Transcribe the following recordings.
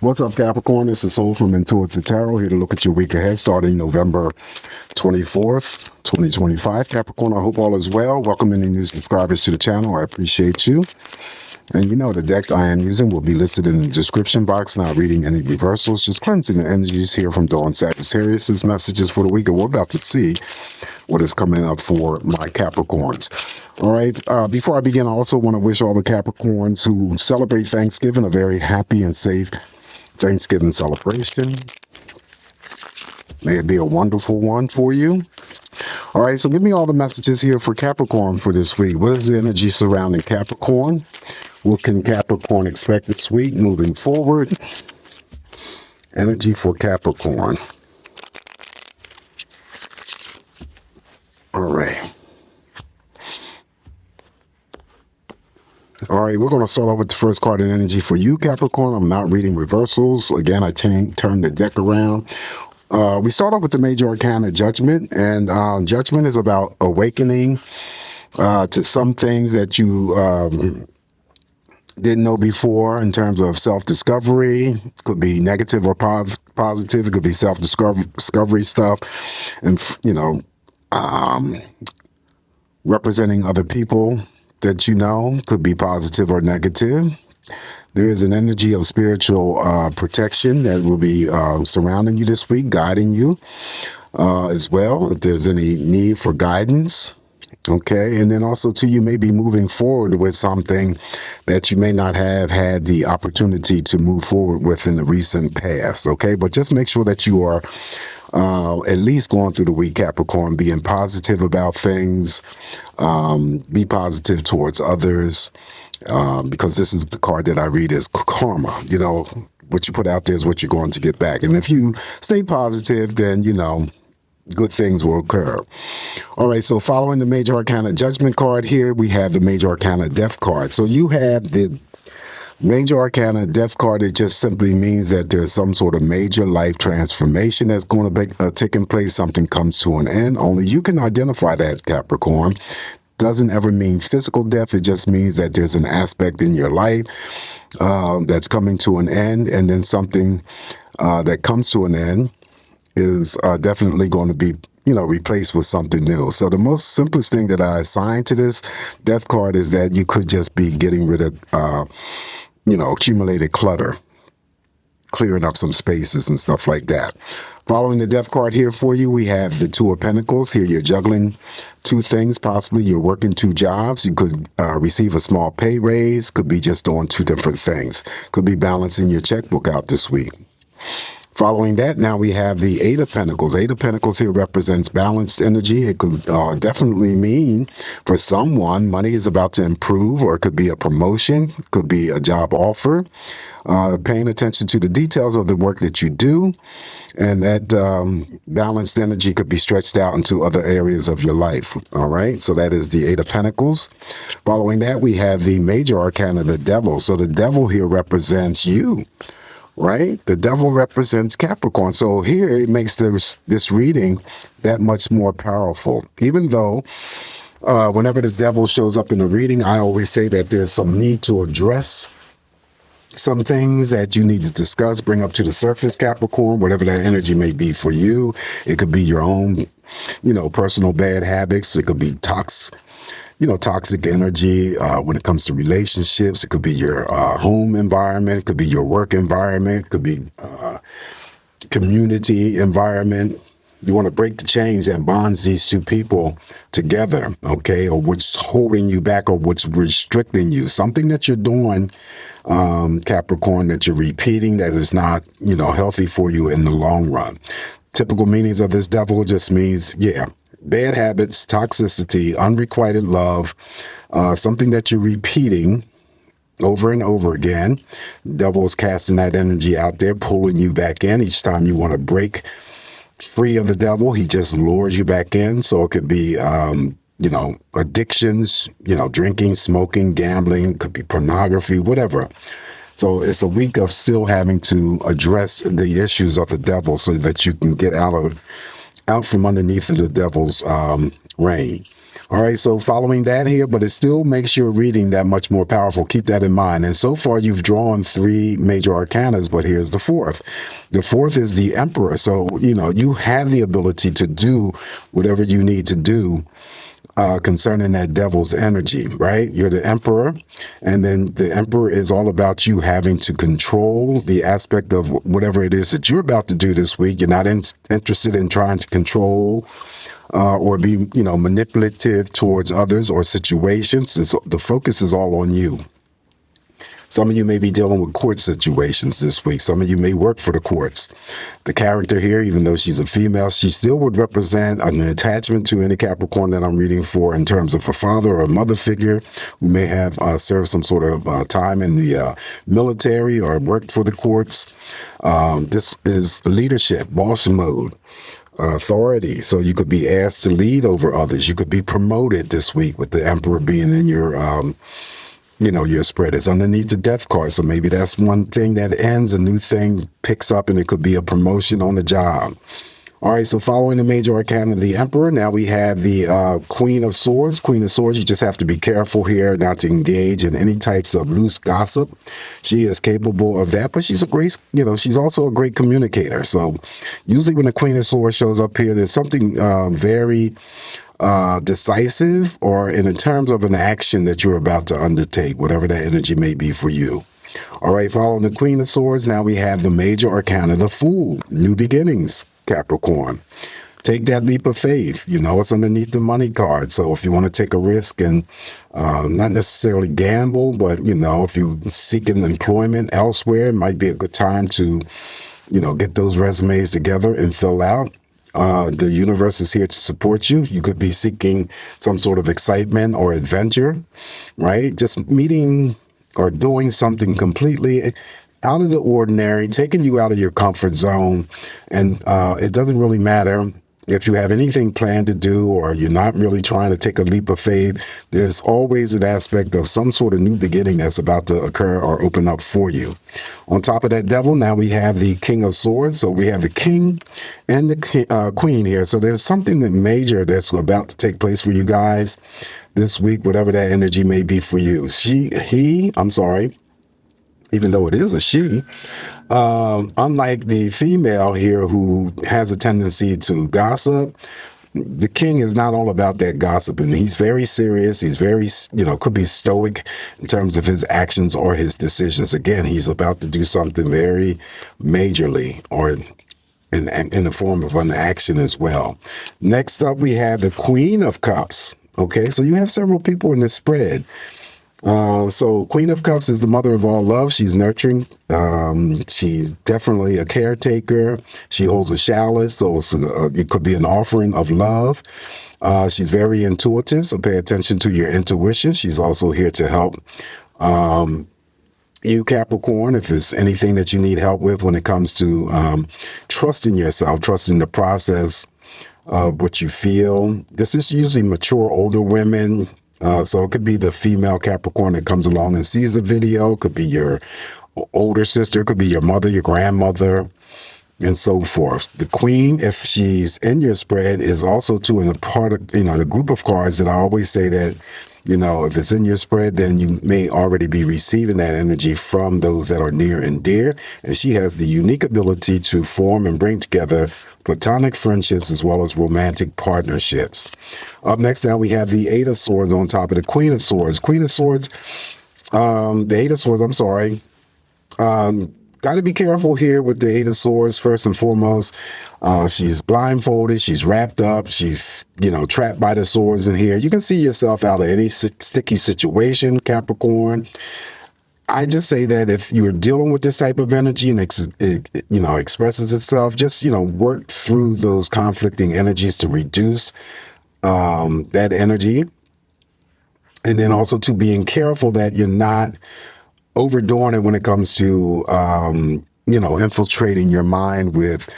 What's up, Capricorn? This is Soul from Intuitive Tarot, here to look at your week ahead starting November 24th, 2025. Capricorn, I hope all is well. Welcome any new subscribers to the channel. I appreciate you. And you know, the deck I am using will be listed in the description box. Not reading any reversals, just cleansing the energies here from Dawn Sagittarius' messages for the week. And we're about to see what is coming up for my Capricorns. All right. Before I begin, I also want to wish all the Capricorns who celebrate Thanksgiving a very happy and safe Thanksgiving celebration. May it be a wonderful one for you. All right, so give me all the messages here for Capricorn for this week. What is the energy surrounding Capricorn? What can Capricorn expect this week moving forward? Energy for Capricorn. All right. All right, we're going to start off with the first card in energy for you, Capricorn. I'm not reading reversals. Again, I turn the deck around. We start off with the major arcana Judgment, and Judgment is about awakening to some things that you didn't know before in terms of self-discovery. It could be negative or positive. It could be self-discovery stuff, and, you know, representing other people that you know, could be positive or negative. There is an energy of spiritual protection that will be surrounding you this week, guiding you as well, if there's any need for guidance. Okay, and then also too, you may be moving forward with something that you may not have had the opportunity to move forward with in the recent past. Okay, but just make sure that you are at least going through the week, Capricorn, being positive about things, be positive towards others, because this is the card that I read as karma. You know, what you put out there is what you're going to get back. And if you stay positive, then, you know, good things will occur. All right, so following the major arcana Judgment card here, we have the major arcana Death card. So you have the major arcana Death card. It just simply means that there's some sort of major life transformation that's going to be taking place. Something comes to an end. Only you can identify that, Capricorn. Doesn't ever mean physical death. It just means that there's an aspect in your life that's coming to an end, and then something that comes to an end is definitely going to be, you know, replaced with something new. So the most simplest thing that I assign to this Death card is that you could just be getting rid of, you know, accumulated clutter, clearing up some spaces and stuff like that. Following the Death card here for you, we have the Two of Pentacles. Here you're juggling two things. Possibly you're working two jobs. You could receive a small pay raise. Could be just doing two different things. Could be balancing your checkbook out this week. Following that, now we have the Eight of Pentacles. Eight of Pentacles here represents balanced energy. It could definitely mean for someone money is about to improve, or it could be a promotion, could be a job offer. Paying attention to the details of the work that you do, and that balanced energy could be stretched out into other areas of your life. All right, so that is the Eight of Pentacles. Following that, we have the major arcana, the Devil. So the Devil here represents you. Right? The Devil represents Capricorn. So here it makes this reading that much more powerful. Even though whenever the Devil shows up in a reading, I always say that there's some need to address some things that you need to discuss, bring up to the surface, Capricorn, whatever that energy may be for you. It could be your own, you know, personal bad habits. It could be toxic energy when it comes to relationships. It could be your home environment. It could be your work environment. It could be community environment. You want to break the chains that bonds these two people together, okay? Or what's holding you back, or what's restricting you. Something that you're doing, Capricorn, that you're repeating that is not, you know, healthy for you in the long run. Typical meanings of this Devil just means, yeah, bad habits, toxicity, unrequited love, something that you're repeating over and over again. Devil is casting that energy out there, pulling you back in. Each time you want to break free of the Devil, he just lures you back in. So it could be, you know, addictions, you know, drinking, smoking, gambling, could be pornography, whatever. So it's a week of still having to address the issues of the Devil so that you can get out from underneath of the Devil's reign. All right, so following that here, but it still makes your reading that much more powerful. Keep that in mind. And so far, you've drawn 3 major arcanas, but here's the 4th. The 4th is the Emperor. So, you have the ability to do whatever you need to do concerning that devil's energy, right? You're the Emperor, and then the Emperor is all about you having to control the aspect of whatever it is that you're about to do this week. You're not interested in trying to control or be, manipulative towards others or situations. The focus is all on you. Some of you may be dealing with court situations this week. Some of you may work for the courts. The character here, even though she's a female, she still would represent an attachment to any Capricorn that I'm reading for in terms of a father or a mother figure who may have served some sort of time in the military or worked for the courts. This is leadership, boss mode. Authority. So you could be asked to lead over others. You could be promoted this week with the Emperor being in your your spread. Is underneath the death card. So maybe that's one thing that ends, a new thing picks up, and it could be a promotion on the job. All right, so following the major arcana of the Emperor, now we have the Queen of Swords. Queen of Swords, you just have to be careful here not to engage in any types of loose gossip. She is capable of that, but she's a great, she's also a great communicator. So usually when the Queen of Swords shows up here, there's something very decisive or in terms of an action that you're about to undertake, whatever that energy may be for you. All right, following the Queen of Swords, now we have the major arcana, the Fool. New beginnings, Capricorn. Take that leap of faith. It's underneath the money card. So if you want to take a risk and not necessarily gamble, but, if you're seeking employment elsewhere, it might be a good time to, get those resumes together and fill out. The universe is here to support you. You could be seeking some sort of excitement or adventure, right? Just meeting or doing something completely out of the ordinary, taking you out of your comfort zone. And it doesn't really matter if you have anything planned to do or you're not really trying to take a leap of faith. There's always an aspect of some sort of new beginning that's about to occur or open up for you. On top of that devil, now we have the King of Swords. So we have the King and the Queen here. So there's something that major that's about to take place for you guys this week, whatever that energy may be for you. Even though it is a she, unlike the female here who has a tendency to gossip, the king is not all about that gossiping. He's very serious. He's very, could be stoic in terms of his actions or his decisions. Again, he's about to do something very majorly or in the form of an action as well. Next up, we have the Queen of Cups. Okay, so you have several people in this spread. So Queen of Cups is the mother of all love. She's nurturing. She's definitely a caretaker. She holds a chalice, so it could be an offering of love. She's very intuitive, so pay attention to your intuition. She's also here to help you, Capricorn, if there's anything that you need help with when it comes to trusting yourself, trusting the process of what you feel. This is usually mature, older women. So it could be the female Capricorn that comes along and sees the video. It could be your older sister. It could be your mother, your grandmother, and so forth. The Queen, if she's in your spread, is also in a part of, the group of cards that I always say that, if it's in your spread, then you may already be receiving that energy from those that are near and dear. And she has the unique ability to form and bring together platonic friendships as well as romantic partnerships. Up next, now we have the Eight of Swords on top of the Queen of Swords. Queen of Swords, the Eight of Swords, I'm sorry. Got to be careful here with the Eight of Swords, first and foremost. She's blindfolded. She's wrapped up. She's, trapped by the swords in here. You can see yourself out of any sticky situation, Capricorn. I just say that if you're dealing with this type of energy and it expresses itself, just, work through those conflicting energies to reduce that energy. And then also to being careful that you're not overdoing it when it comes to, infiltrating your mind with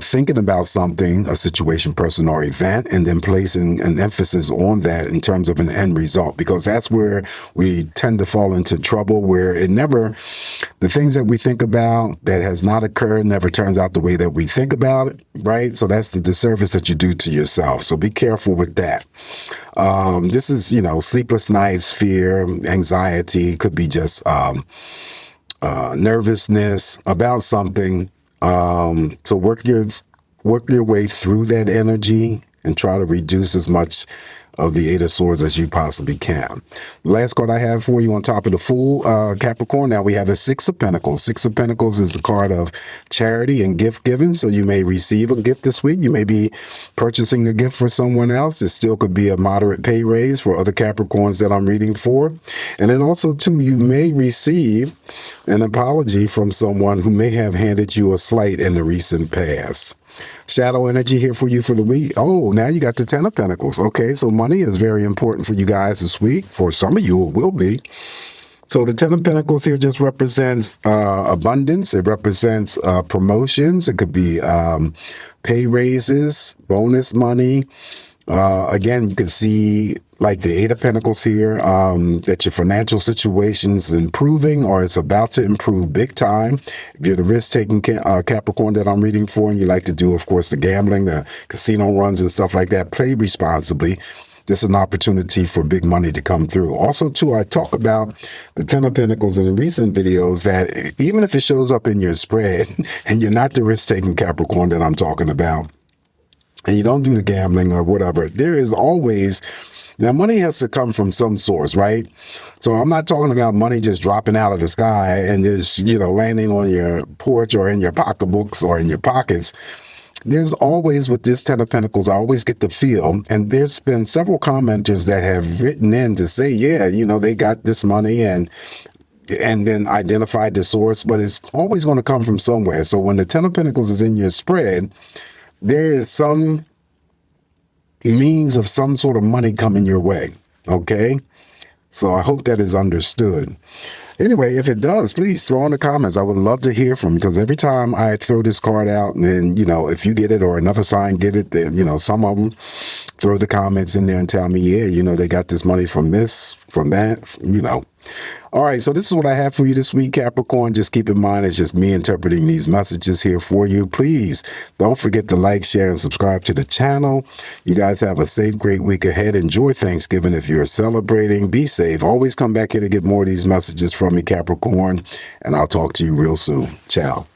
thinking about something, a situation, person, or event, and then placing an emphasis on that in terms of an end result, because that's where we tend to fall into trouble, where the things that we think about that has not occurred never turns out the way that we think about it, right? So that's the disservice that you do to yourself. So be careful with that. This is, sleepless nights, fear, anxiety, could be just nervousness about something. So work your way through that energy and try to reduce as much of the Eight of Swords as you possibly can. Last card I have for you on top of the Fool, Capricorn. Now we have the Six of Pentacles. Six of Pentacles is the card of charity and gift giving. So you may receive a gift this week. You may be purchasing a gift for someone else. It still could be a moderate pay raise for other Capricorns that I'm reading for. And then also, too, you may receive an apology from someone who may have handed you a slight in the recent past. Shadow energy here for you for the week. Oh, now you got the Ten of Pentacles. Okay, so money is very important for you guys this week. For some of you, it will be. So the Ten of Pentacles here just represents abundance. It represents promotions. It could be pay raises, bonus money. Again, you can see like the Eight of Pentacles here, that your financial situation is improving or it's about to improve big time. If you're the risk-taking Capricorn that I'm reading for, and you like to do, of course, the gambling, the casino runs and stuff like that, play responsibly. This is an opportunity for big money to come through. Also, too, I talk about the Ten of Pentacles in recent videos that even if it shows up in your spread and you're not the risk-taking Capricorn that I'm talking about, and you don't do the gambling or whatever, there is always, now money has to come from some source, right? So I'm not talking about money just dropping out of the sky and just, landing on your porch or in your pocketbooks or in your pockets. There's always, with this Ten of Pentacles, I always get the feel, and there's been several commenters that have written in to say, yeah, they got this money and then identified the source, but it's always going to come from somewhere. So when the Ten of Pentacles is in your spread, there is some means of some sort of money coming your way, okay? So I hope that is understood. Anyway, if it does, please throw in the comments. I would love to hear from you, because every time I throw this card out, and then, if you get it or another sign get it, then, some of them throw the comments in there and tell me, yeah, they got this money from this, from that, All right, so this is what I have for you this week, Capricorn. Just keep in mind, it's just me interpreting these messages here for you. Please don't forget to like, share, and subscribe to the channel. You guys have a safe, great week ahead. Enjoy Thanksgiving if you're celebrating. Be safe. Always come back here to get more of these messages from me, Capricorn, and I'll talk to you real soon. Ciao.